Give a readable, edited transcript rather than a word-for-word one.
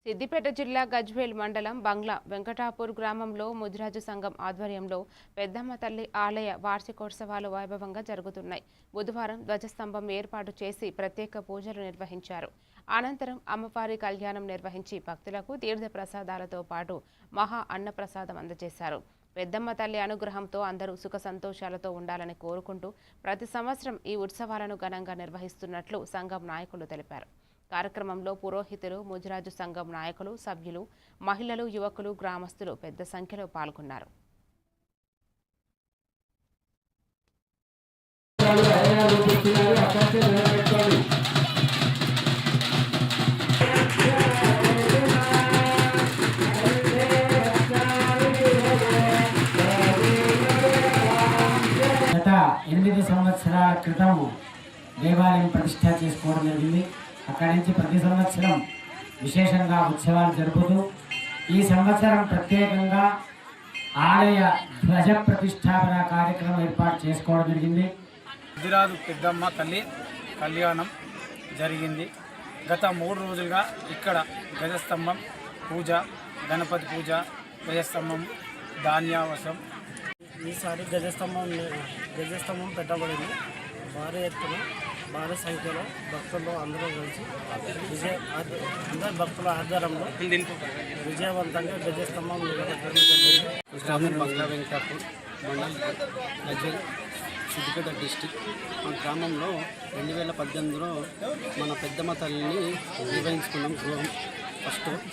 సిద్దిపేట జిల్లా గజ్వేల్ మండలం బంగ్లా వెంకటాపూర్ గ్రామంలో ముదిరాజు సంఘం ఆధ్వర్యంలో పెద్దమ్మ తల్లి ఆలయ వార్షికోత్సవాలు వైభవంగా జరుగుతున్నాయి. బుధవారం ధ్వజస్తంభం ఏర్పాటు చేసి ప్రత్యేక పూజలు నిర్వహించారు. అనంతరం అమ్మవారి కళ్యాణం నిర్వహించి భక్తులకు తీర్థ ప్రసాదాలతో పాటు మహా అన్నప్రసాదం అందజేశారు. పెద్దమ్మ తల్లి అనుగ్రహంతో అందరూ సుఖ సంతోషాలతో ఉండాలని కోరుకుంటూ ప్రతి సంవత్సరం ఈ ఉత్సవాలను ఘనంగా నిర్వహిస్తున్నట్లు సంఘం నాయకులు తెలిపారు. కార్యక్రమంలో పురోహితులు, ముదిరాజు సంఘం నాయకులు, సభ్యులు, మహిళలు, యువకులు, గ్రామస్తులు పెద్ద సంఖ్యలో పాల్గొన్నారు. గత 8 సంవత్సరాల క్రితం దేవాలయం ప్రతిష్ఠ చేసుకోవడం జరిగింది. అక్కడి నుంచి ప్రతి సంవత్సరం విశేషంగా ఉత్సవాలు జరుపుతూ ఈ సంవత్సరం ప్రత్యేకంగా ఆలయ ధ్వజ ప్రతిష్టాపన కార్యక్రమం ఏర్పాటు చేసుకోవడం జరిగింది. ముదిరాజు పెద్దమ్మ తల్లి కళ్యాణం జరిగింది. గత 3 రోజులుగా ఇక్కడ గజస్తంభం పూజ, గణపతి పూజ, గజస్తంభం ధాన్యావసం. ఈసారి గజస్తంభం పెట్టబడింది. భారీ ఎత్తున భారీ సంఖ్యలో భక్తులు అందరూ కలిసి అందరి భక్తుల ఆధ్వర్యంలో విజయవంతంగా గజస్తంభం గ్రామం బంగ్లా వెంకటాపూర్ మండలం గజ్వేల్ సిద్దిపేట డిస్టిక్. మా గ్రామంలో 2018లో మన పెద్దమ్మ తల్లిని నిర్వహించుకున్నాం గృహం ఫస్ట్.